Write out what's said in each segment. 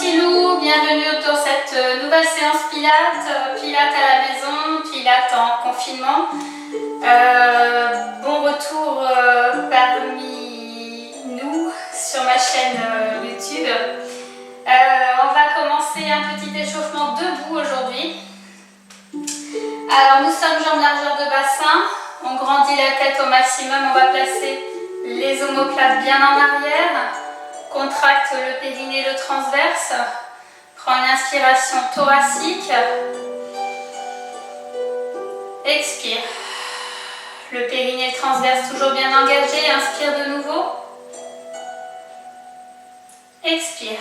petits loups, bienvenue dans cette nouvelle séance Pilates, Pilates à la maison, Pilates en confinement. Bon retour parmi nous sur ma chaîne YouTube. On va commencer un petit échauffement debout aujourd'hui. Alors nous sommes jambes largeur de bassin, on grandit la tête au maximum, on va placer les omoplates bien en arrière, contracte le périnée, le transverse, prends une inspiration thoracique, expire, le périnée, le transverse toujours bien engagé, inspire de nouveau, expire.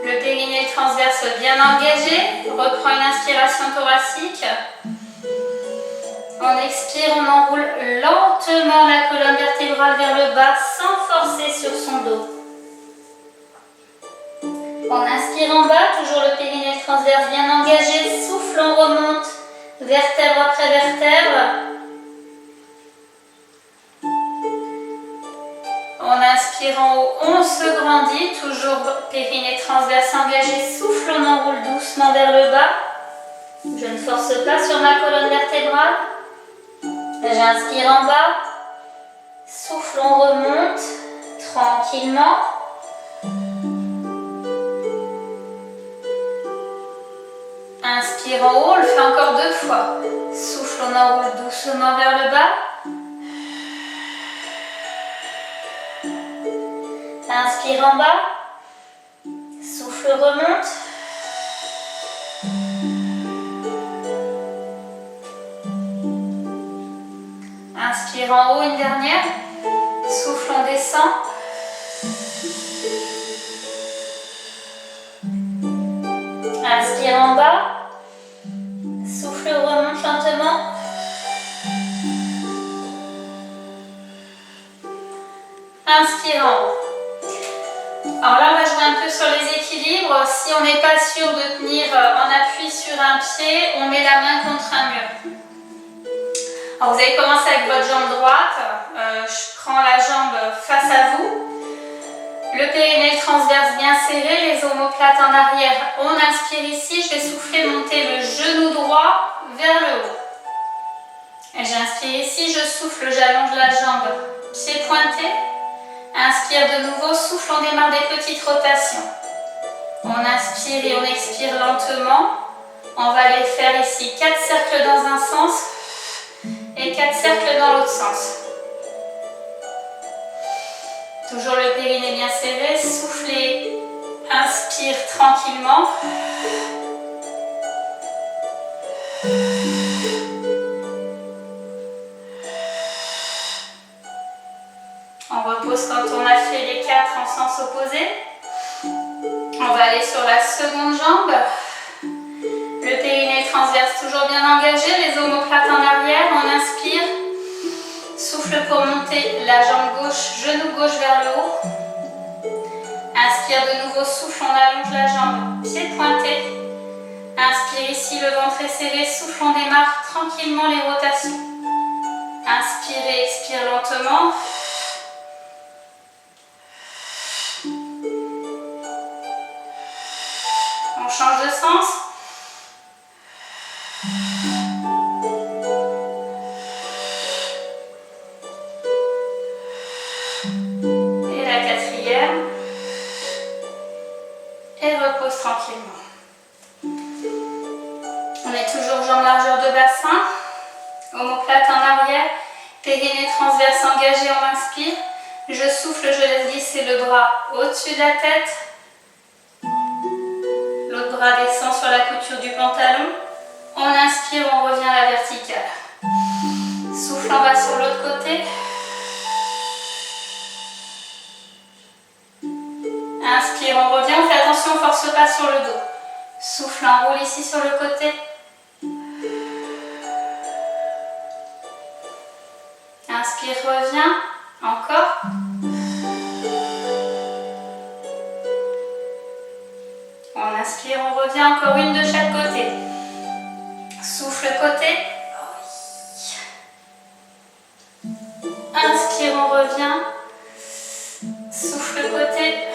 Le périnée transverse bien engagé, reprend une inspiration thoracique. On expire, on enroule lentement la colonne vertébrale vers le bas sans forcer sur son dos. On inspire en bas, toujours le périnée transverse bien engagé, souffle, on remonte, vertèbre après vertèbre. On inspire en haut, on se grandit, toujours périnée transverse engagé, souffle, on enroule doucement vers le bas. Je ne force pas sur ma colonne vertébrale. J'inspire en bas, souffle, on remonte, tranquillement. Inspire en haut, on le fait encore 2 fois. Souffle, on enroule doucement vers le bas. Inspire en bas, souffle, remonte. Inspire en haut, une dernière. Souffle, on descend. Inspire en bas. Souffle, remonte lentement. Inspire en haut. Alors là, on va jouer un peu sur les équilibres. Si on n'est pas sûr de tenir en appui sur un pied, on met la main contre un mur. Alors vous allez commencer avec votre jambe droite. Je prends la jambe face à vous. Le périnée transverse bien serré, les omoplates en arrière. On inspire ici, je vais souffler, monter le genou droit vers le haut. Et j'inspire ici, je souffle, j'allonge la jambe, pied pointé. Inspire de nouveau, souffle, on démarre des petites rotations. On inspire et on expire lentement. On va les faire ici 4 cercles dans un sens et 4 cercles dans l'autre sens. Toujours le périnée bien serré, soufflez, inspire tranquillement. On repose quand on a fait les 4 en sens opposé. On va aller sur la seconde jambe. Le périnée transverse toujours bien engagé, les omoplates en arrière. On inspire. Souffle pour monter la jambe gauche, genou gauche vers le haut. Inspire de nouveau, souffle, on allonge la jambe, pied pointé. Inspire ici, le ventre est serré, souffle, on démarre tranquillement les rotations. Inspirez, expire lentement. On change de sens. Et la quatrième. Et repose tranquillement. On est toujours jambes largeur de bassin. Omoplate en arrière. Périnée transverse engagé, on inspire. Je souffle, je laisse glisser le bras au-dessus de la tête. L'autre bras descend sur la couture du pantalon. On inspire, on revient à la verticale. Souffle, on va sur l'autre côté. Inspire, on revient, on fait attention, on ne force pas sur le dos. Souffle, on roule ici sur le côté. Inspire, reviens. Encore. On inspire, on revient, encore une de chaque côté. Souffle côté. Inspire, on revient. Souffle côté.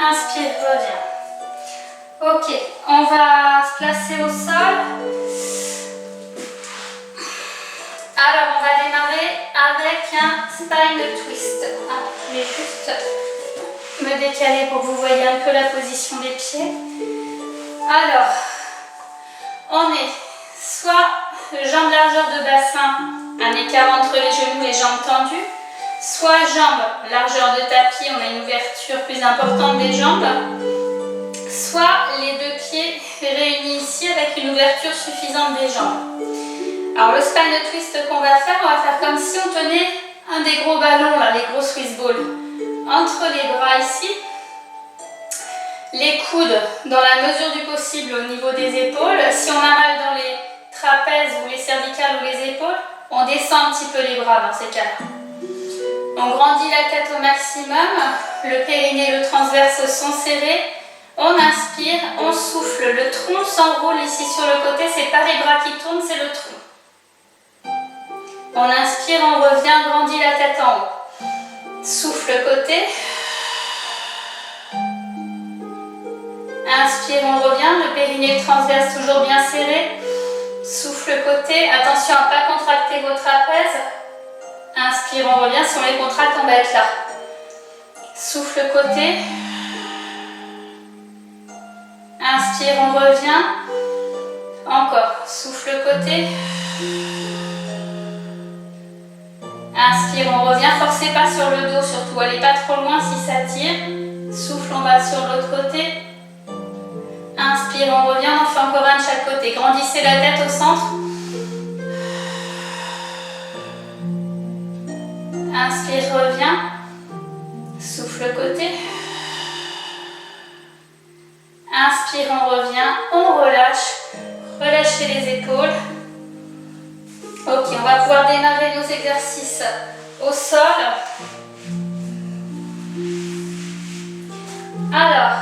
Inspire, reviens. Ok, on va se placer au sol. Alors, on va démarrer avec un spine twist. Ah, je vais juste me décaler pour que vous voyez un peu la position des pieds. Alors, on est soit jambes largeur de bassin, un écart entre les genoux et jambes tendues, soit jambes largeur de tapis, on a une ouverture plus importante des jambes, soit les deux pieds réunis ici avec une ouverture suffisante des jambes. Alors le spine twist qu'on va faire, on va faire comme si on tenait un des gros ballons, là, les gros Swiss balls, entre les bras ici, les coudes dans la mesure du possible au niveau des épaules. Si on a mal dans les trapèzes ou les cervicales ou les épaules, on descend un petit peu les bras dans ces cas-là. On grandit la tête au maximum, le périnée et le transverse sont serrés. On inspire, on souffle, le tronc s'enroule ici sur le côté, c'est pas les bras qui tournent, c'est le tronc. On inspire, on revient, grandit la tête en haut. Souffle côté. Inspire, on revient, le périnée et le transverse toujours bien serré. Souffle côté, attention à ne pas contracter vos trapèzes. Inspire, on revient, si on les contracte, on va être là. Souffle côté. Inspire, on revient. Encore, souffle côté. Inspire, on revient, forcez pas sur le dos surtout, allez pas trop loin si ça tire. Souffle, on va sur l'autre côté. Inspire, on revient, on fait encore un de chaque côté. Grandissez la tête au centre. Inspire, reviens. Souffle côté. Inspire, on revient, on relâche. Relâchez les épaules. Ok, on va pouvoir démarrer nos exercices au sol. Alors,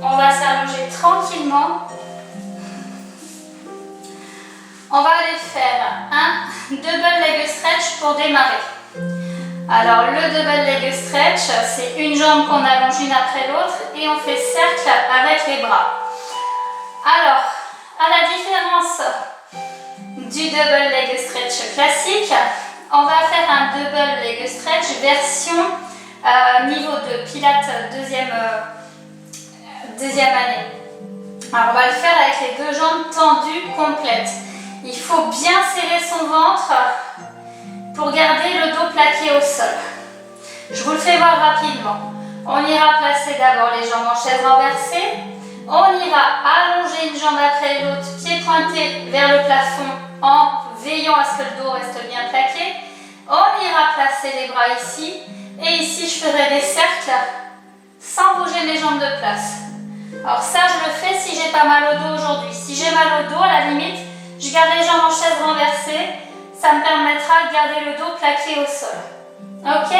on va s'allonger tranquillement. On va aller faire un double leg stretch pour démarrer. Alors, le double leg stretch, c'est une jambe qu'on allonge une après l'autre et on fait cercle avec les bras. Alors, à la différence du double leg stretch classique, on va faire un double leg stretch version niveau 2, Pilates deuxième année. Alors on va le faire avec les deux jambes tendues complètes. Il faut bien serrer son ventre pour garder le dos plaqué au sol. Je vous le fais voir rapidement. On ira placer d'abord les jambes en chaise renversée. On ira allonger une jambe après l'autre, pied pointé vers le plafond en veillant à ce que le dos reste bien plaqué. On ira placer les bras ici. Et ici, je ferai des cercles sans bouger les jambes de place. Alors ça, je le fais si j'ai pas mal au dos aujourd'hui. Si j'ai mal au dos, à la limite, je garde les jambes en chaise renversée. Ça me permettra de garder le dos plaqué au sol. Ok?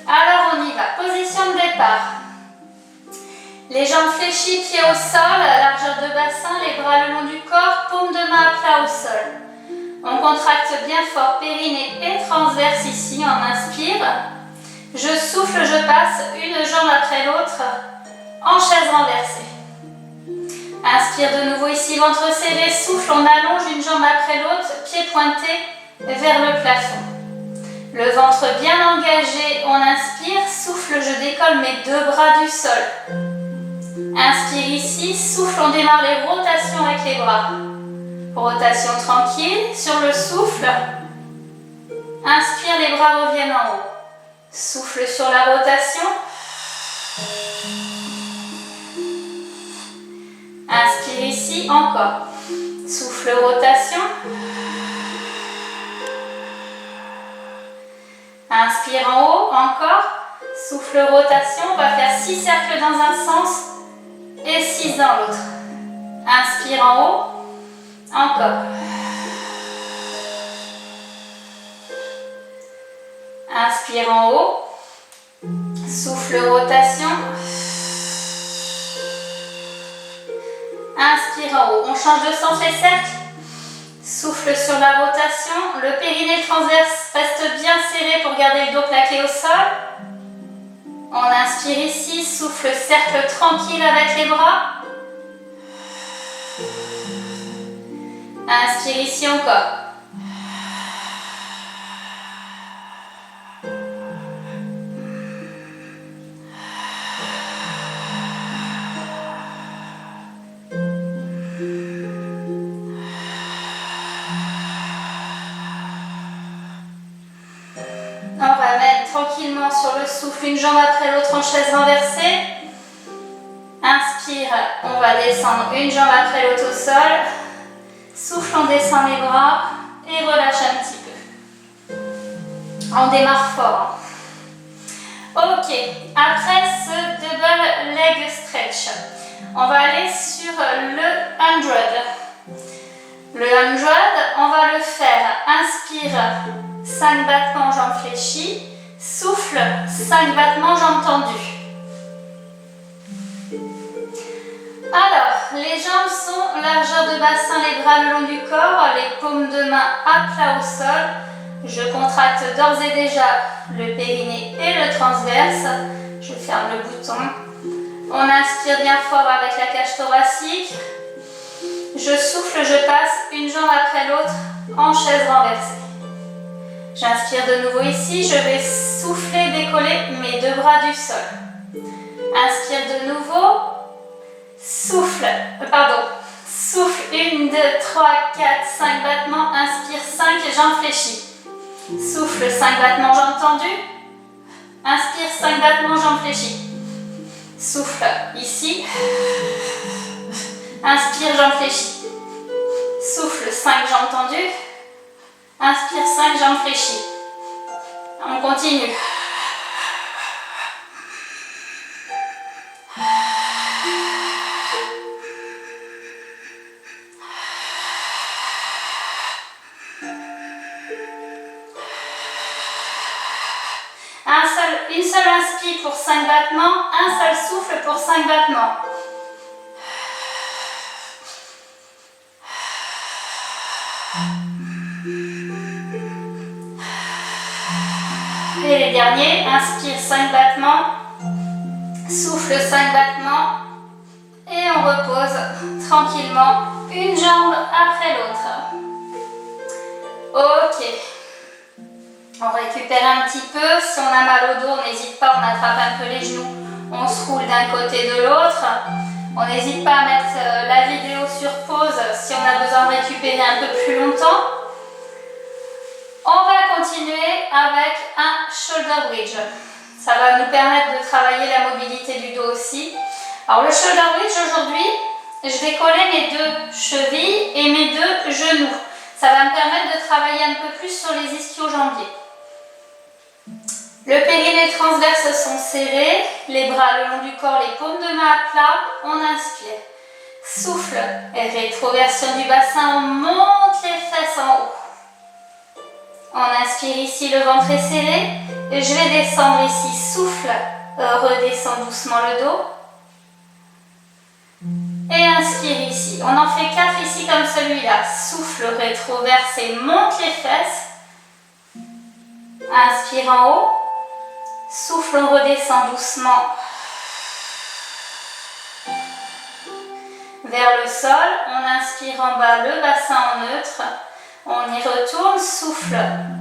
Alors, on y va. Position de départ. Les jambes fléchies, pieds au sol, largeur de bassin, les bras le long du corps, paume de main à plat au sol. On contracte bien fort périnée et transverse ici, on inspire. Je souffle, je passe une jambe après l'autre en chaise renversée. Inspire de nouveau ici, ventre serré, souffle, on allonge une jambe après l'autre, pied pointé vers le plafond. Le ventre bien engagé, on inspire, souffle, je décolle mes deux bras du sol. Inspire ici, souffle, on démarre les rotations avec les bras. Rotation tranquille, sur le souffle. Inspire, les bras reviennent en haut. Souffle sur la rotation. Inspire ici, encore. Souffle, rotation. Inspire en haut, encore. Souffle, rotation. On va faire 6 cercles dans un sens et 6 dans l'autre. Inspire en haut. Encore. Inspire en haut. Souffle, rotation. Inspire en haut. On change de sens les cercles. Souffle sur la rotation. Le périnée transverse reste bien serré pour garder le dos plaqué au sol. On inspire ici, souffle, cercle tranquille avec les bras. Inspire ici encore. On ramène tranquillement sur le souffle, une jambe après l'autre en chaise renversée. Inspire, on va descendre une jambe après l'autre au sol. Souffle, on descend les bras et relâche un petit peu. On démarre fort. Ok, après ce double leg stretch, on va aller sur le 100. Le 100, on va le faire. Inspire, 5 battements, jambes fléchies. Souffle, 5 battements, jambes tendues. Alors, les jambes sont largeur de bassin, les bras le long du corps, les paumes de main à plat au sol. Je contracte d'ores et déjà le périnée et le transverse. Je ferme le bouton. On inspire bien fort avec la cage thoracique. Je souffle, je passe une jambe après l'autre en chaise renversée. J'inspire de nouveau ici, je vais souffler, décoller mes deux bras du sol. Inspire de nouveau, souffle, souffle, 1, 2, 3, 4, 5 battements, inspire 5, jambes fléchies. Souffle, 5 battements, jambes tendues. Inspire, 5 battements, jambes fléchies. Souffle, ici. Inspire, jambes fléchies. Souffle, 5 jambes tendues. Inspire, 5 jambes fléchies. On continue. Une seule inspire pour 5 battements, un seul souffle pour 5 battements. Et les derniers, inspire 5 battements, souffle 5 battements et on repose tranquillement une jambe après l'autre. Ok. On récupère un petit peu. Si on a mal au dos, on n'hésite pas, on attrape un peu les genoux, on se roule d'un côté de l'autre. On n'hésite pas à mettre la vidéo sur pause si on a besoin de récupérer un peu plus longtemps. On va continuer avec un shoulder bridge. Ça va nous permettre de travailler la mobilité du dos aussi. Alors le shoulder bridge aujourd'hui, je vais coller mes deux chevilles et mes deux genoux. Ça va me permettre de travailler un peu plus sur les ischio-jambiers. Le périnée transverse sont serrés, les bras le long du corps, les paumes de main à plat. On inspire. Souffle, rétroversion du bassin, on monte les fesses en haut. On inspire ici, le ventre est serré. Je vais descendre ici, souffle, redescends doucement le dos. Et inspire ici. On en fait 4 ici comme celui-là. Souffle, rétroverse et monte les fesses. Inspire en haut. Souffle, on redescend doucement vers le sol. On inspire en bas, le bassin en neutre. On y retourne, souffle,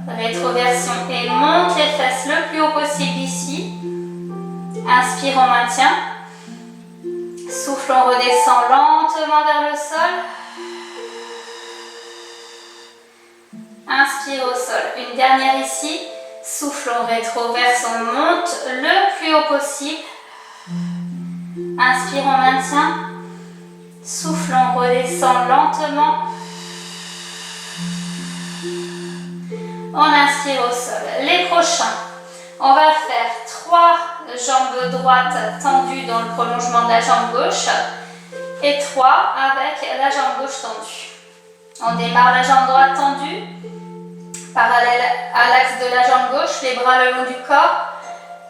rétroversion et monte les fesses le plus haut possible ici. Inspire, on maintient. Souffle, on redescend lentement vers le sol. Inspire au sol. Une dernière ici. Souffle, on rétroverse, on monte le plus haut possible. Inspire, on maintient. Souffle, on redescend lentement. On inspire au sol. Les prochains, on va faire 3 jambes droites tendues dans le prolongement de la jambe gauche et 3 avec la jambe gauche tendue. On démarre la jambe droite tendue, parallèle à l'axe de la jambe gauche, les bras le long du corps,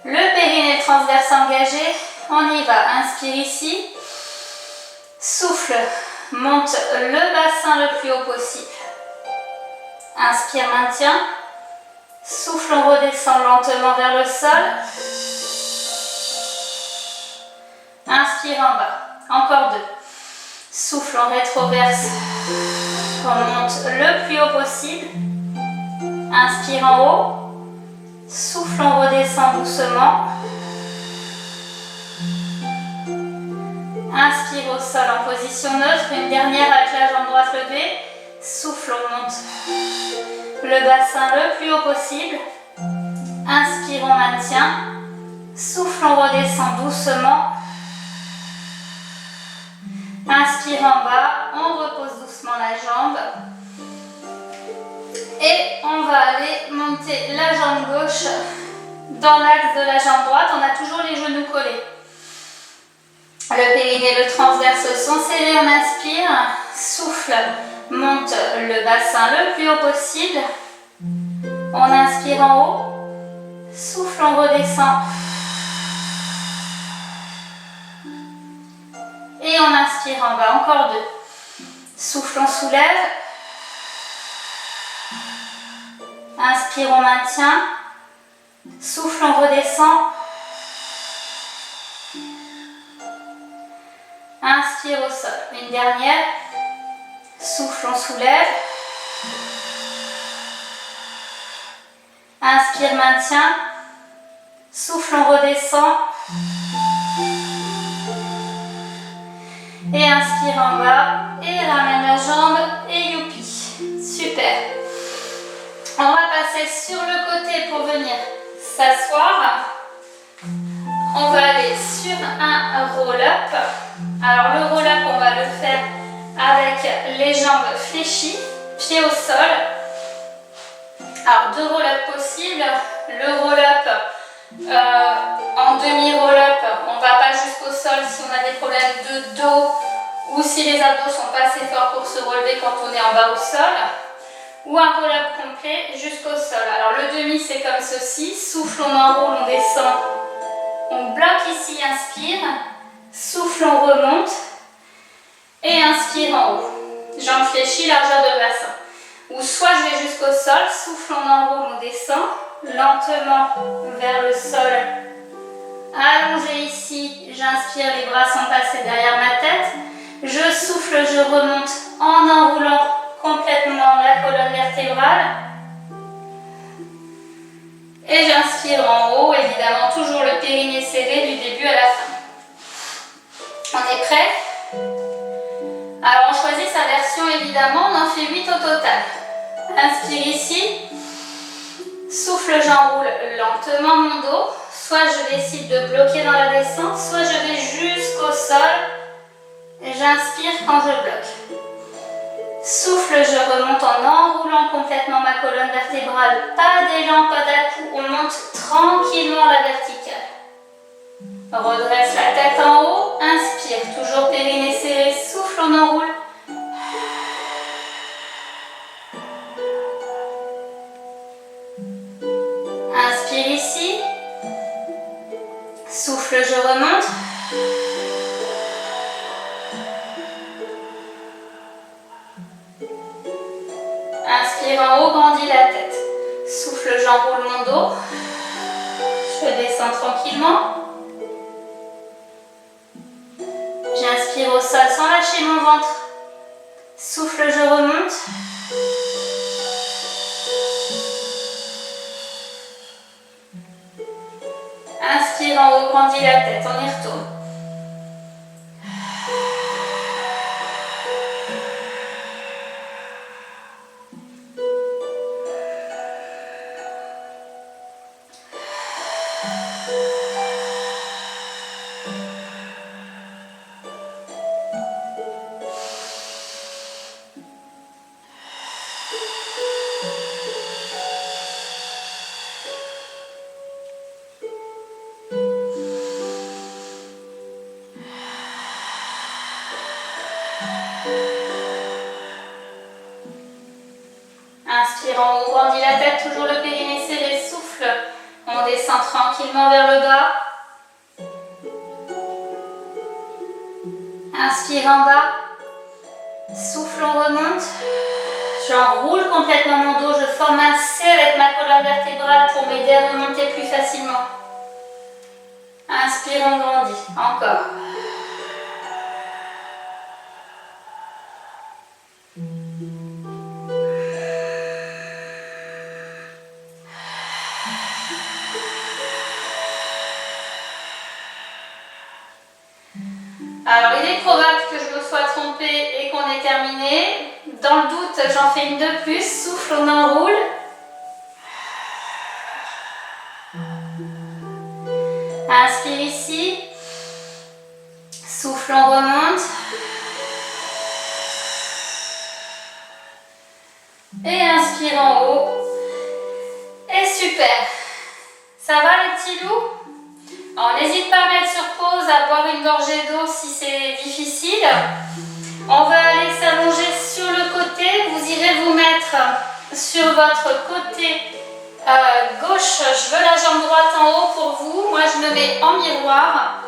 le périnée transverse engagé. On y va. Inspire ici. Souffle, monte le bassin le plus haut possible. Inspire, maintient. Souffle, on redescend lentement vers le sol. Inspire en bas. Encore 2. Souffle, on rétroverse. On monte le plus haut possible. Inspire en haut. Souffle, on redescend doucement. Inspire au sol en position neutre. Une dernière avec la jambe droite levée. Souffle, on monte le bassin le plus haut possible. Inspire, on maintient. Souffle, on redescend doucement. Inspire en bas, on repose doucement la jambe. Et on va aller monter la jambe gauche dans l'axe de la jambe droite. On a toujours les genoux collés. Le périnée et le transverse sont serrés, on inspire. Souffle, monte le bassin le plus haut possible. On inspire en haut. Souffle, on redescend. Et on inspire en bas, encore 2. Souffle, on soulève. Inspire, on maintient. Souffle, on redescend. Inspire au sol. Une dernière. Souffle, on soulève. Inspire, maintient. Souffle, on redescend. Et inspire en bas. Et ramène la jambe. Et youpi. Super. On va passer sur le côté pour venir s'asseoir. On va aller sur un roll-up. Alors le roll-up, on va le faire avec les jambes fléchies, pieds au sol. Alors 2 roll-up possibles. Le roll-up en demi-roll-up, on ne va pas jusqu'au sol si on a des problèmes de dos ou si les abdos ne sont pas assez forts pour se relever quand on est en bas au sol. Ou un roll-up complet jusqu'au sol. Alors le demi, c'est comme ceci. Souffle, on enroule, on descend. On bloque ici, inspire. Souffle, on remonte. Et inspire en haut. Jambes fléchies, largeur de bassin. Ou soit je vais jusqu'au sol. Souffle, on enroule, on descend. Lentement vers le sol. Allongé ici. J'inspire, les bras sont passés derrière ma tête. Je souffle, je remonte en enroulant complètement la colonne vertébrale. Et j'inspire en haut, évidemment toujours le périnée serré du début à la fin. On est prêt? Alors on choisit sa version évidemment, on en fait 8 au total. Inspire ici. Souffle, j'enroule lentement mon dos. Soit je décide de bloquer dans la descente, soit je vais jusqu'au sol. Et j'inspire quand je bloque. Souffle, je remonte en enroulant complètement ma colonne vertébrale. Pas d'élan, pas d'à-coups. On monte tranquillement la verticale. Redresse la tête en haut. Inspire, toujours périnée serré. Souffle, on enroule. Inspire ici. Souffle, je remonte. Inspire en haut, grandis la tête. Souffle, j'enroule mon dos. Je descends tranquillement. J'inspire au sol sans lâcher mon ventre. Souffle, je remonte. Inspire en haut, grandis la tête. On y retourne. Inspire en haut, grandis la tête, toujours le périnée serré, souffle. On descend tranquillement vers le bas. Inspire en bas. Souffle, on remonte. J'enroule complètement mon dos, je forme un C avec ma colonne vertébrale pour m'aider à remonter plus facilement. Inspire, on grandit. Encore. est probable que je me sois trompée et qu'on ait terminé. Dans le doute, j'en fais une de plus. Souffle, on enroule. Inspire ici. Souffle, on remonte. Et inspire en haut. Et super. Ça va les petits loups? Alors n'hésite pas à mettre sur pause, à boire une gorgée d'eau si c'est difficile. On va aller s'allonger sur le côté. Vous irez vous mettre sur votre côté gauche. Je veux la jambe droite en haut pour vous. Moi je me mets en miroir.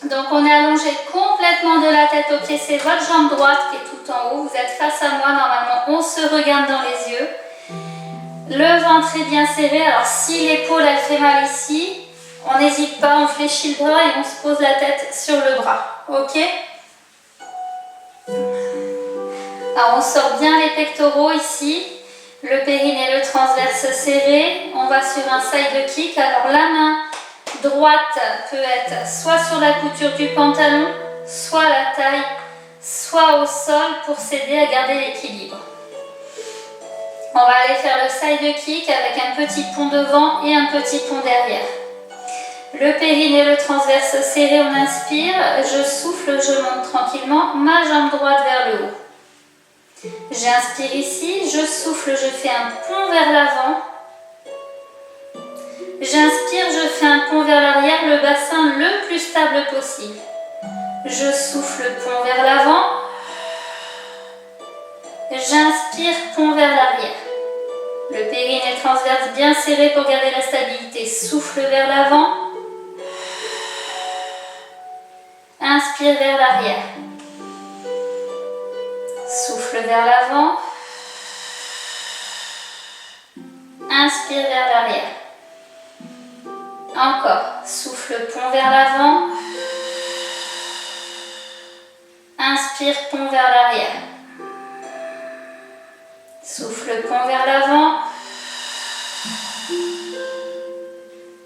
Donc on est allongé complètement de la tête aux pieds. C'est votre jambe droite qui est tout en haut. Vous êtes face à moi. Normalement on se regarde dans les yeux. Le ventre est bien serré. Alors si l'épaule elle fait mal ici, on n'hésite pas, on fléchit le bras et on se pose la tête sur le bras. Ok? Alors on sort bien les pectoraux ici. Le périnée et le transverse serré. On va sur un side kick. Alors la main droite peut être soit sur la couture du pantalon, soit à la taille, soit au sol pour s'aider à garder l'équilibre. On va aller faire le side kick avec un petit pont devant et un petit pont derrière. Le périnée et le transverse serré, on inspire, je souffle, je monte tranquillement, ma jambe droite vers le haut. J'inspire ici, je souffle, je fais un pont vers l'avant. J'inspire, je fais un pont vers l'arrière, le bassin le plus stable possible. Je souffle, pont vers l'avant. J'inspire, pont vers l'arrière. Le périnée transverse bien serré pour garder la stabilité. Souffle vers l'avant. Inspire vers l'arrière. Souffle vers l'avant. Inspire vers l'arrière. Encore. Souffle, pont vers l'avant. Inspire, pont vers l'arrière. Souffle, pont vers l'avant.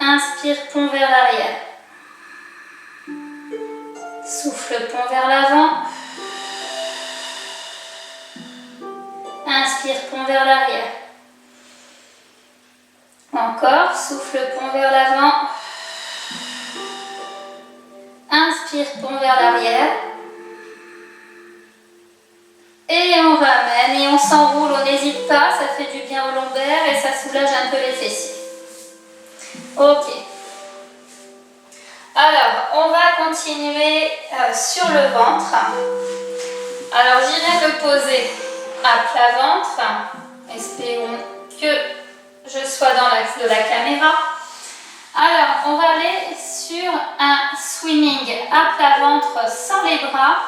Inspire, pont vers l'arrière. Souffle, pont vers l'avant. Inspire, pont vers l'arrière. Encore, souffle, pont vers l'avant. Inspire, pont vers l'arrière. Et on ramène et on s'enroule, on n'hésite pas, ça fait du bien au lombaire et ça soulage un peu les fessiers. Ok. Alors, on va continuer sur le ventre. Alors, j'irai me poser à plat ventre. Espérons que je sois dans l'axe de la caméra. Alors, on va aller sur un swimming à plat ventre sans les bras,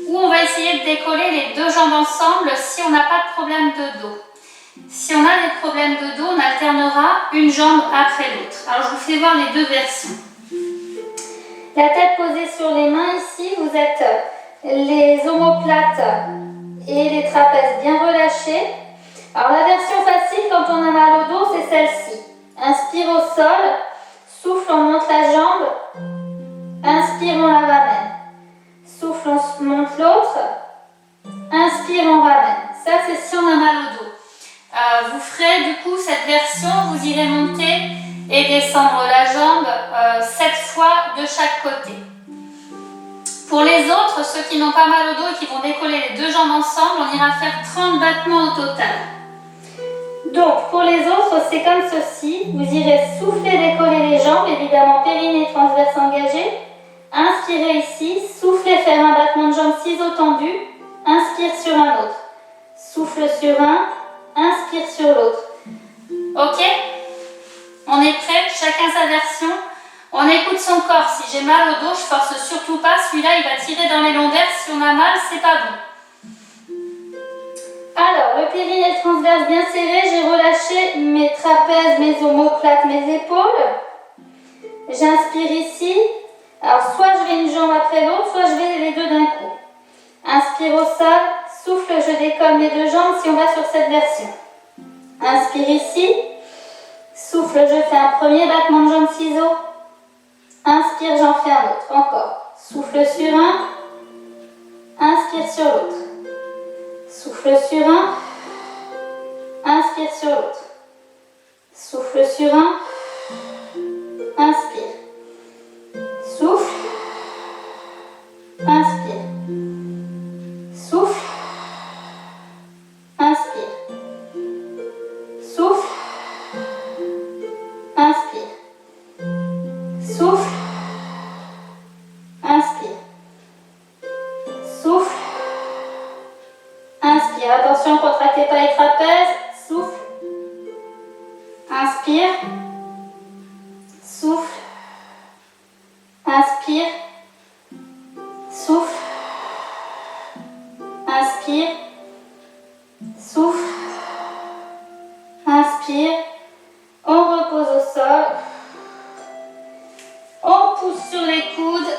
où on va essayer de décoller les deux jambes ensemble si on n'a pas de problème de dos. Si on a des problèmes de dos, on alternera une jambe après l'autre. Alors, je vous fais voir les deux versions. La tête posée sur les mains ici, vous êtes les omoplates et les trapèzes bien relâchés. Alors, la version facile quand on a mal au dos, c'est celle-ci. Inspire au sol, souffle, on monte la jambe, inspire, on la ramène. Souffle, on monte l'autre, inspire, on ramène. Ça, c'est si on a mal au dos. Vous ferez du coup cette version, vous irez monter et descendre la jambe 7 fois de chaque côté. Pour les autres, ceux qui n'ont pas mal au dos et qui vont décoller les deux jambes ensemble, on ira faire 30 battements au total. Donc, pour les autres, c'est comme ceci. Vous irez souffler, décoller les jambes, évidemment périnée transverse engagé. Inspirez ici, soufflez, faire un battement de jambes, ciseaux tendus. Inspire sur un autre. Souffle sur un, inspire sur l'autre. Ok? On est prêt? Chacun sa version. On écoute son corps. Si j'ai mal au dos, je force surtout pas. Celui-là, il va tirer dans les lombaires. Si on a mal, c'est pas bon. Alors, le périnée transverse bien serré. J'ai relâché mes trapèzes, mes omoplates, mes épaules. J'inspire ici. Alors, soit je vais une jambe après l'autre, soit je vais les deux d'un coup. Inspire au sol, souffle, je décolle mes deux jambes si on va sur cette version. Inspire ici, souffle, je fais un premier battement de jambes ciseaux. Inspire, j'en fais un autre. Encore. Souffle sur un. Inspire sur l'autre. Souffle sur un. Inspire sur l'autre. Souffle sur un. Inspire. Souffle. Inspire. Souffle. Inspire. Souffle. Inspire. Souffle. Inspire. Souffle. Inspire. Attention, contractez pas les trapèzes. Souffle. Inspire. Souffle. Inspire. Souffle. Inspire. Souffle. Inspire. On repose au sol. On pousse sur les coudes.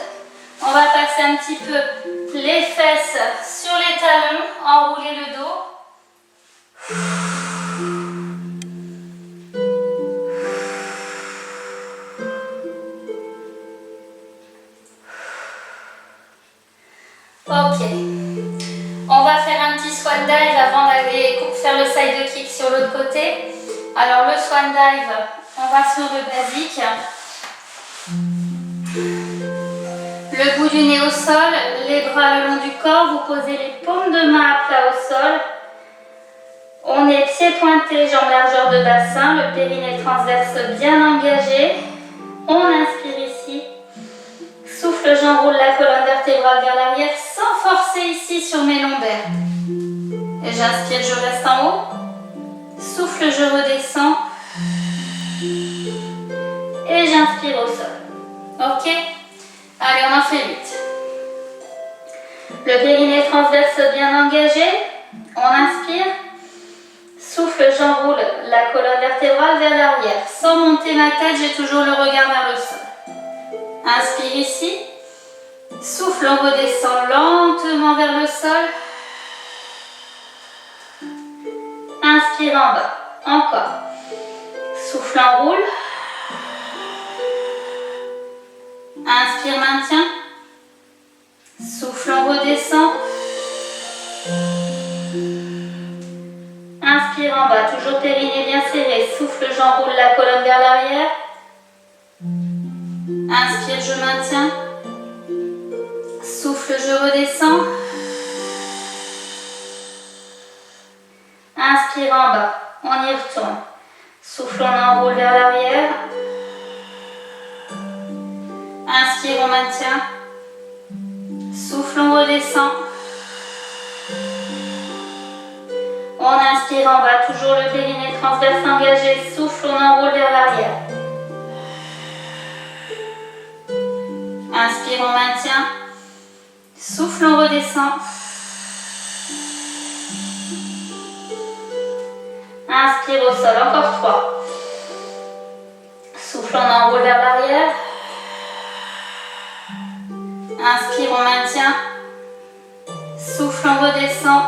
On va passer un petit peu les fesses sur les talons, enrouler le dos. Ok. On va faire un petit swan dive avant d'aller faire le side kick sur l'autre côté. Alors le swan dive, on va sur le basique. Le bout du nez au sol, les bras le long du corps, vous posez les paumes de main à plat au sol. On est pieds pointés, jambes largeur de bassin, le périnée transverse bien engagé. On inspire ici. Souffle, j'enroule la colonne vertébrale vers l'arrière sans forcer ici sur mes lombaires. Et j'inspire, je reste en haut. Souffle, je redescends. Et j'inspire au sol. Ok? Allez, on en fait 8. Le périnée transverse bien engagé. On inspire. Souffle, j'enroule la colonne vertébrale vers l'arrière. Sans monter ma tête, j'ai toujours le regard vers le sol. Inspire ici. Souffle, on redescend lentement vers le sol. Inspire en bas. Encore. Souffle, enroule. Inspire, maintien. Souffle, on redescend. Inspire en bas, toujours périnée bien serré. Souffle, j'enroule la colonne vers l'arrière. Inspire, je maintiens. Souffle, je redescends. Inspire en bas, on y retourne. Souffle, on enroule vers l'arrière. Inspire, on maintient. Souffle, on redescend. On inspire en bas, toujours le périnée transverse engagé. Souffle, on enroule vers l'arrière. Inspire, on maintient. Souffle, on redescend. Inspire au sol, encore 3. Souffle, on enroule vers l'arrière. Inspire, on maintient. Souffle, on redescend.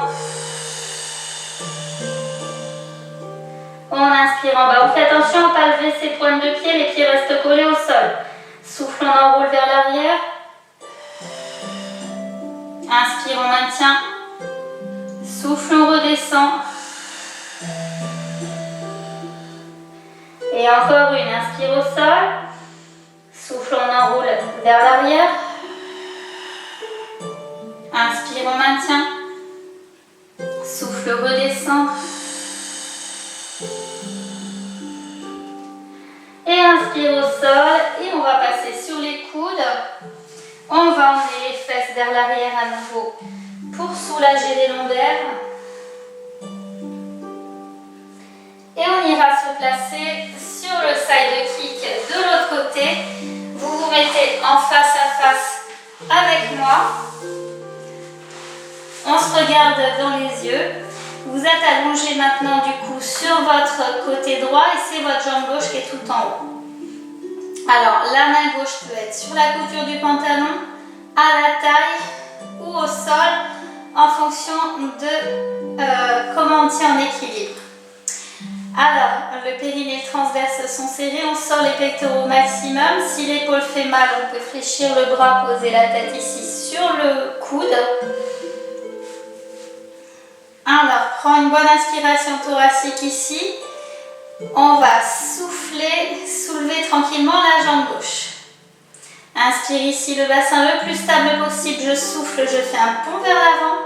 On inspire en bas. On fait attention à ne pas lever ses pointes de pied, les pieds restent collés au sol. Souffle, on enroule vers l'arrière. Inspire, on maintient. Souffle, on redescend. Et encore une. Inspire au sol. Souffle, on enroule vers l'arrière. Inspire, on maintient. Souffle, redescend. Et inspire au sol. Et on va passer sur les coudes. On va emmener les fesses vers l'arrière à nouveau pour soulager les lombaires. Et on ira se placer sur le side kick de l'autre côté. Vous vous mettez en face à face avec moi. On se regarde dans les yeux. Vous êtes allongé maintenant du coup sur votre côté droit et c'est votre jambe gauche qui est tout en haut. Alors la main gauche peut être sur la couture du pantalon, à la taille ou au sol en fonction de comment on tient en équilibre. Alors, le périnée et le transverse sont serrés, on sort les pectoraux au maximum. Si l'épaule fait mal, on peut fléchir le bras, poser la tête ici sur le coude. Alors, prends une bonne inspiration thoracique ici. On va souffler, soulever tranquillement la jambe gauche. Inspire ici le bassin le plus stable possible. Je souffle, je fais un pont vers l'avant.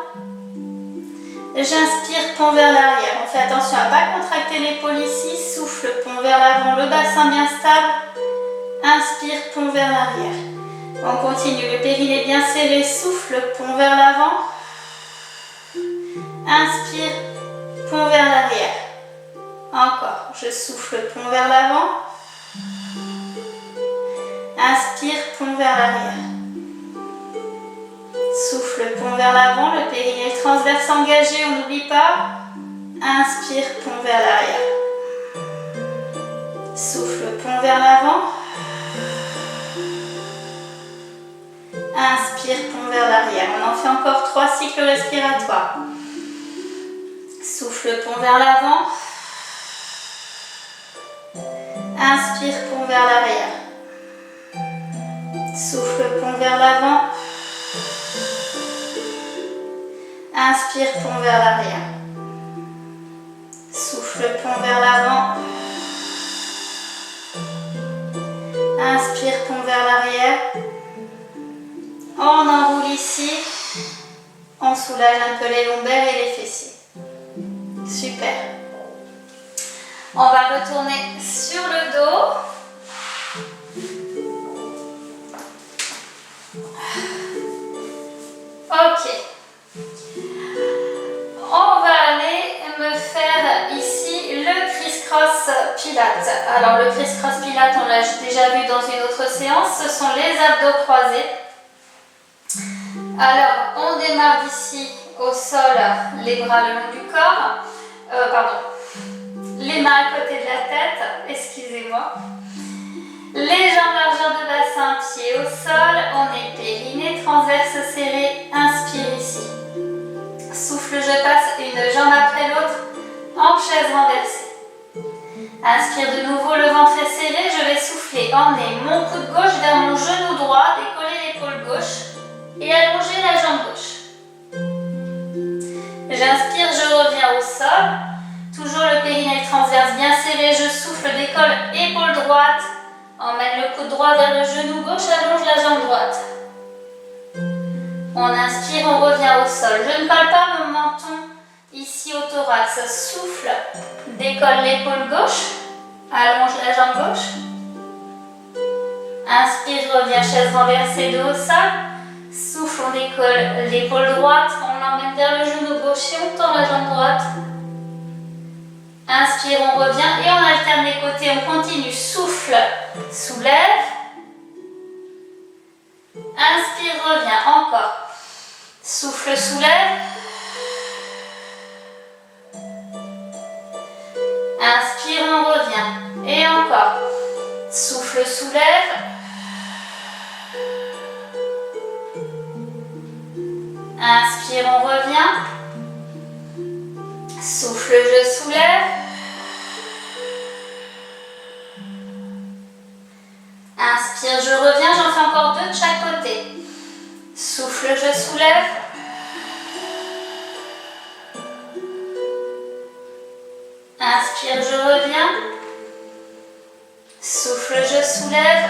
J'inspire, pont vers l'arrière. On fait attention à ne pas contracter l'épaule ici. Souffle, pont vers l'avant, le bassin bien stable. Inspire, pont vers l'arrière. On continue, le périnée bien serré. Souffle, pont vers l'avant. Inspire, pont vers l'arrière. Encore, je souffle, pont vers l'avant. Inspire, pont vers l'arrière. Souffle, pont vers l'avant, le périnée transverse engagé, on n'oublie pas. Inspire, pont vers l'arrière. Souffle, pont vers l'avant. Inspire, pont vers l'arrière. On en fait encore 3 cycles respiratoires. Souffle, pont vers l'avant. Inspire, pont vers l'arrière. Souffle, pont vers l'avant. Inspire, pont vers l'arrière. Souffle, pont vers l'avant. Inspire, pont vers l'arrière. On enroule ici. On soulage un peu les lombaires et les fessiers. Super. On va retourner sur le dos. Ok. On va aller me faire ici le criss-cross pilates. Alors le criss-cross pilates, on l'a déjà vu dans une autre séance, ce sont les abdos croisés. Alors on démarre d'ici au sol, les bras le long du corps, les mains à côté de la tête, excusez-moi. Les jambes largeur de bassin, pieds au sol, on est périnée, transverse serré, inspire ici. Souffle, je passe une jambe après l'autre en chaise renversée. Inspire de nouveau, le ventre est serré, je vais souffler, emmener mon coude gauche vers mon genou droit, décoller l'épaule gauche et allonger la jambe gauche. J'inspire, je reviens au sol, toujours le périnée transverse bien serré, je souffle, décolle épaule droite, emmène le coude droit vers le genou gauche, allonge la jambe droite. On inspire, on revient au sol. Je ne colle pas mon menton ici au thorax. Souffle, décolle l'épaule gauche, allonge la jambe gauche. Inspire, reviens, chaise renversée, dos au sol. Souffle, on décolle l'épaule droite, on l'emmène vers le genou gauche et on tend la jambe droite. Inspire, on revient et on alterne les côtés, on continue. Souffle, soulève. Inspire, reviens, encore. Souffle, soulève. Inspire, on revient. Et encore. Souffle, soulève. Inspire, on revient. Souffle, je soulève. Inspire, je reviens, j'en fais encore 2 de chaque côté. Souffle, je soulève. Inspire, je reviens. Souffle, je soulève.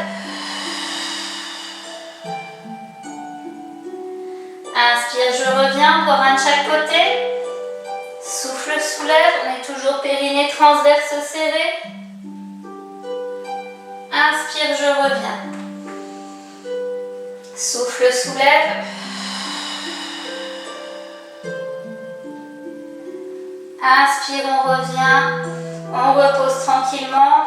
Inspire, je reviens, encore un de chaque côté. Souffle, soulève, on est toujours périnée transverse serré. Inspire, je reviens. Souffle, soulève. Inspire, on revient. On repose tranquillement.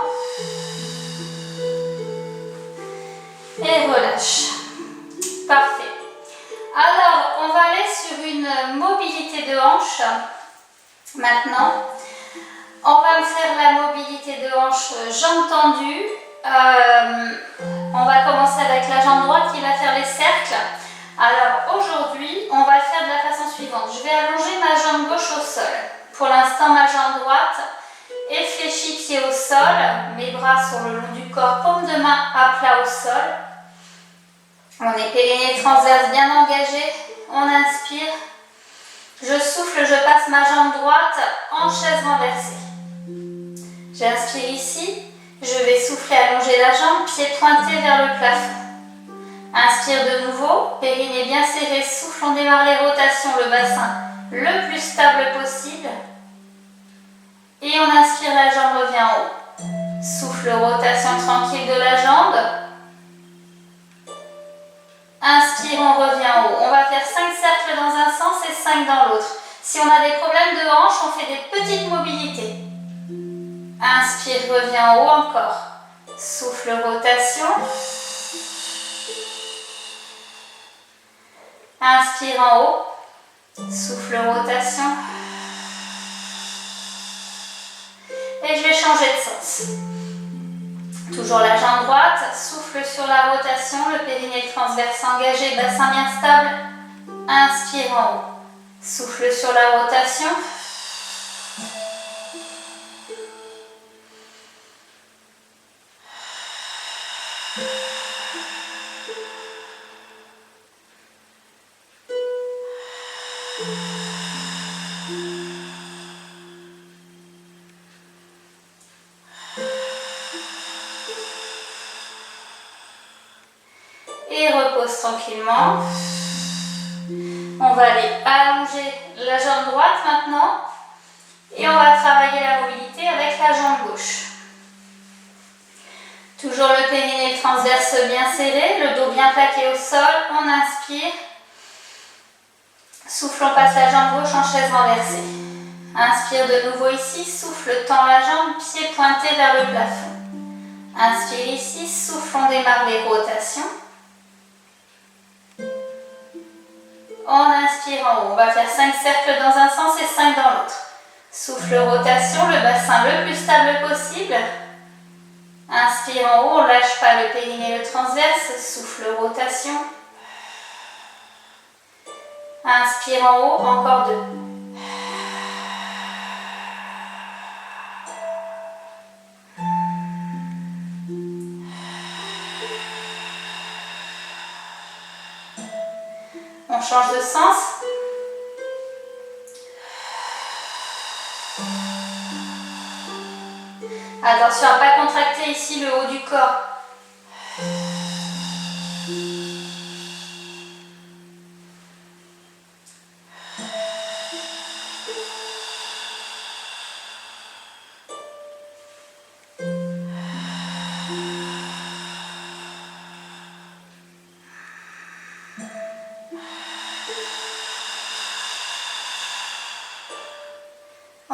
Et relâche. Parfait. Alors, on va aller sur une mobilité de hanche. Maintenant, on va me faire la mobilité de hanche jambes tendues. On va commencer avec la jambe droite qui va faire les cercles. Alors aujourd'hui, on va le faire de la façon suivante. Je vais allonger ma jambe gauche au sol. Pour l'instant, ma jambe droite et fléchis pied au sol, mes bras sur le long du corps, paume de main à plat au sol. On est périnée transverse bien engagé, on inspire. Je souffle, je passe ma jambe droite en chaise renversée. J'inspire ici, je vais souffler, allonger la jambe, pied pointé vers le plafond. Inspire de nouveau, périnée bien serré, souffle, on démarre les rotations, le bassin le plus stable possible. Et on inspire, la jambe revient en haut. Souffle, rotation tranquille de la jambe. Inspire, on revient en haut. On va faire 5 cercles dans un sens et 5 dans l'autre. Si on a des problèmes de hanche, on fait des petites mobilités. Inspire, revient en haut encore. Souffle, rotation. Inspire en haut. Souffle, rotation. Et je vais changer de sens. Toujours la jambe droite, souffle sur la rotation, le périnée transverse engagé, bassin bien stable. Inspire en haut. Souffle sur la rotation. Et repose tranquillement. On va aller allonger la jambe droite maintenant. Et on va travailler la mobilité avec la jambe gauche. Toujours le périnée transverse bien serré, le dos bien plaqué au sol. On inspire. Souffle, on passe la jambe gauche en chaise renversée. Inspire de nouveau ici, souffle, tend la jambe, pied pointé vers le plafond. Inspire ici, souffle, on démarre les rotations. On inspire en haut, on va faire 5 cercles dans un sens et 5 dans l'autre. Souffle, rotation, le bassin le plus stable possible. Inspire en haut, on ne lâche pas le périnée, le transverse. Souffle, rotation. Inspire en haut, encore 2. On change de sens. Attention à ne pas contracter ici le haut du corps.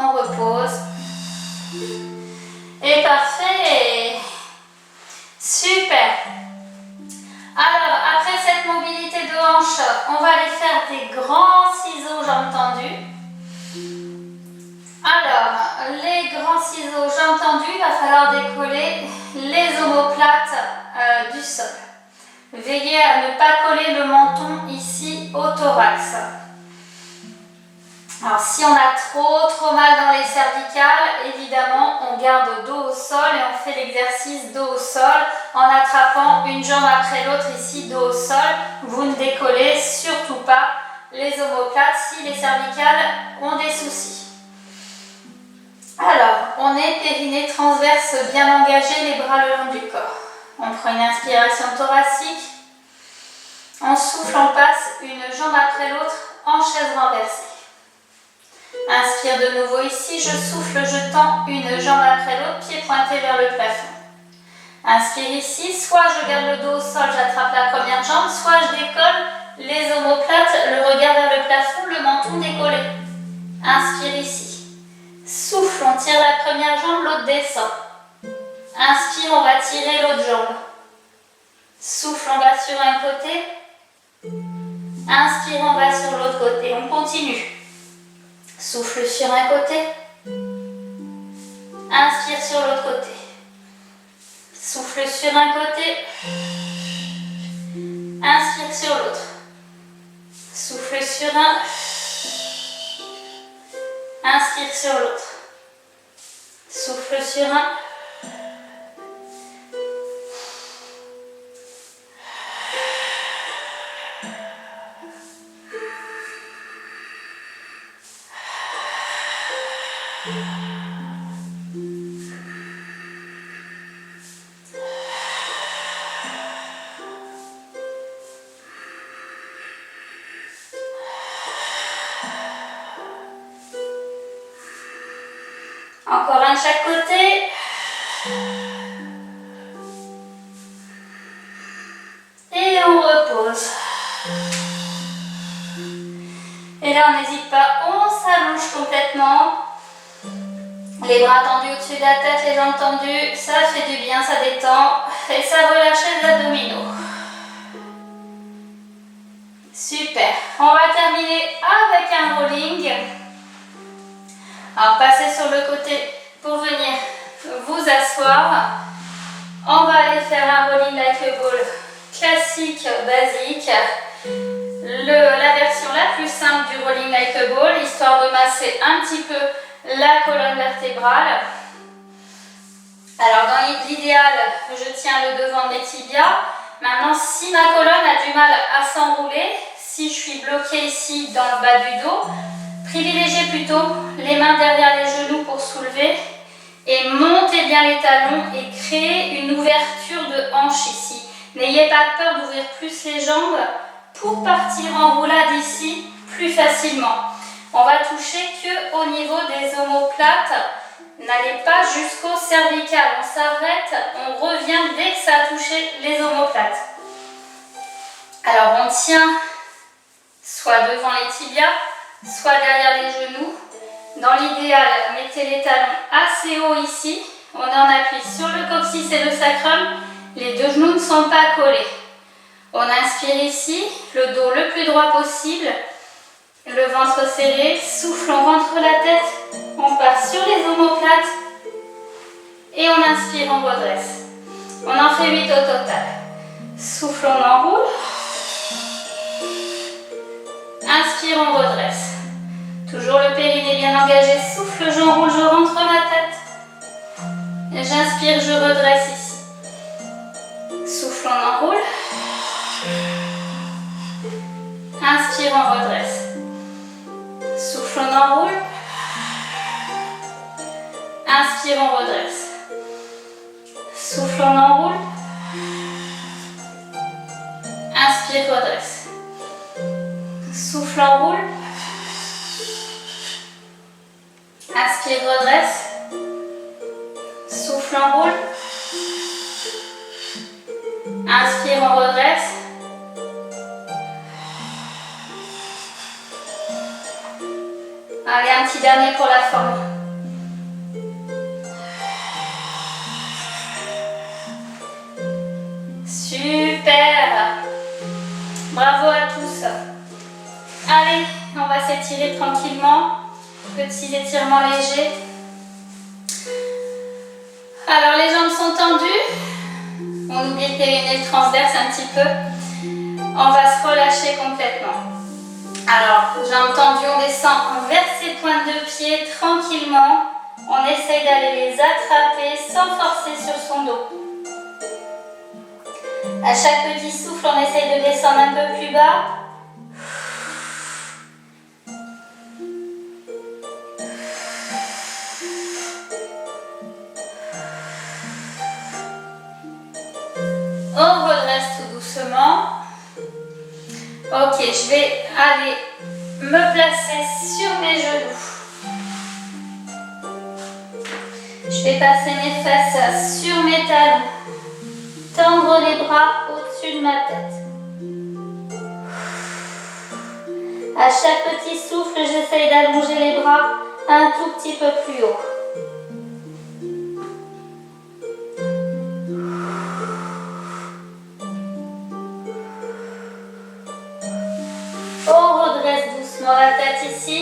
On repose. Et parfait. Super. Alors, après cette mobilité de hanche, on va aller faire des grands ciseaux jambes tendues. Alors, les grands ciseaux jambes tendues, il va falloir décoller les omoplates du sol. Veillez à ne pas coller le menton ici au thorax. Alors si on a trop mal dans les cervicales, évidemment on garde dos au sol et on fait l'exercice dos au sol en attrapant une jambe après l'autre ici dos au sol. Vous ne décollez surtout pas les omoplates si les cervicales ont des soucis. Alors, on est périnée transverse bien engagé, les bras le long du corps. On prend une inspiration thoracique. On souffle, on passe une jambe après l'autre en chaise renversée. Inspire de nouveau ici, je souffle, je tends une jambe après l'autre, pied pointé vers le plafond. Inspire ici, soit je garde le dos au sol, j'attrape la première jambe, soit je décolle les omoplates, le regard vers le plafond, le menton décollé. Inspire ici. Souffle, on tire la première jambe, l'autre descend. Inspire, on va tirer l'autre jambe. Souffle, on va sur un côté. Inspire, on va sur l'autre côté. On continue. Souffle sur un côté. Inspire sur l'autre côté. Souffle sur un côté. Inspire sur l'autre. Souffle sur un. Inspire sur l'autre. souffle sur un. Encore un de chaque côté. Et on repose. Et là, on n'hésite pas, on s'allonge complètement. Les bras tendus au-dessus de la tête, les jambes tendues, ça fait du bien, ça détend. Et ça relâche les abdominaux. Super. On va terminer avec un rolling. Alors, passez sur le côté pour venir vous asseoir. On va aller faire un rolling like a ball classique, basique. La version la plus simple du rolling like a ball, histoire de masser un petit peu la colonne vertébrale. Alors, dans l'idéal, je tiens le devant de mes tibias. Maintenant, si ma colonne a du mal à s'enrouler, si je suis bloquée ici dans le bas du dos, privilégiez plutôt les mains derrière les genoux pour soulever et montez bien les talons et créez une ouverture de hanche ici. N'ayez pas peur d'ouvrir plus les jambes pour partir en roulade ici plus facilement. On va toucher que au niveau des omoplates. N'allez pas jusqu'au cervical. On s'arrête, on revient dès que ça a touché les omoplates. Alors on tient soit devant les tibias, soit derrière les genoux. Dans l'idéal, mettez les talons assez haut ici. On en appuie sur le coccyx et le sacrum. Les deux genoux ne sont pas collés. On inspire ici, le dos le plus droit possible. Le ventre serré, souffle, on rentre la tête. On part sur les omoplates. Et on inspire, on redresse. On en fait 8 au total. Souffle, on enroule. Inspire, on redresse. Toujours le périnée bien engagé. Souffle, j'enroule, je rentre la tête. J'inspire, je redresse ici. Souffle, on enroule. Inspire, on redresse. Souffle, on enroule. Inspire, on redresse. Souffle, on enroule. Inspire, redresse. Souffle, enroule. Inspire, redresse. Souffle, enroule. Inspire, on redresse. Allez, un petit dernier pour la forme. Super! Bravo à tous. Allez, on va s'étirer tranquillement. Petits étirements légers. Alors, les jambes sont tendues. On oublie le périnée transverse un petit peu. On va se relâcher complètement. Alors, jambes tendues, on descend vers ses pointes de pied tranquillement. On essaye d'aller les attraper sans forcer sur son dos. À chaque petit souffle, on essaye de descendre un peu plus bas. On redresse tout doucement. Ok, je vais aller me placer sur mes genoux. Je vais passer mes fesses sur mes talons. Tendre les bras au-dessus de ma tête. À chaque petit souffle, j'essaye d'allonger les bras un tout petit peu plus haut. On redresse doucement la tête ici.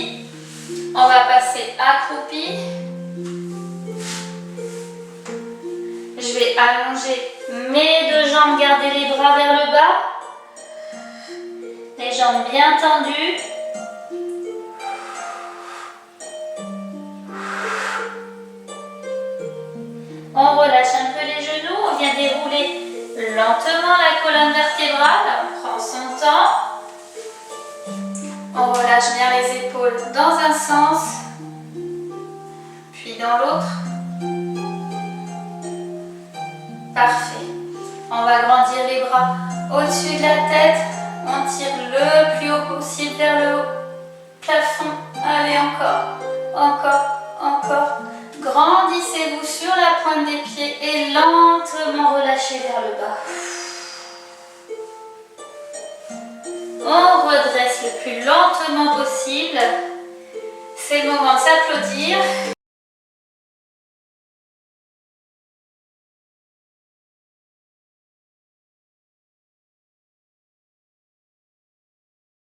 On va passer accroupi. Je vais allonger mes deux jambes, garder les bras vers le bas. Les jambes bien tendues. relâche un peu les genoux, on vient dérouler lentement la colonne vertébrale, on prend son temps. On relâche bien les épaules dans un sens, puis dans l'autre. Parfait. On va grandir les bras au-dessus de la tête. On tire le plus haut possible vers le haut. Plafond. Allez, encore, encore, encore. Grandissez-vous sur la pointe des pieds et lentement relâchez vers le bas. On redresse le plus lentement possible. C'est le moment de s'applaudir.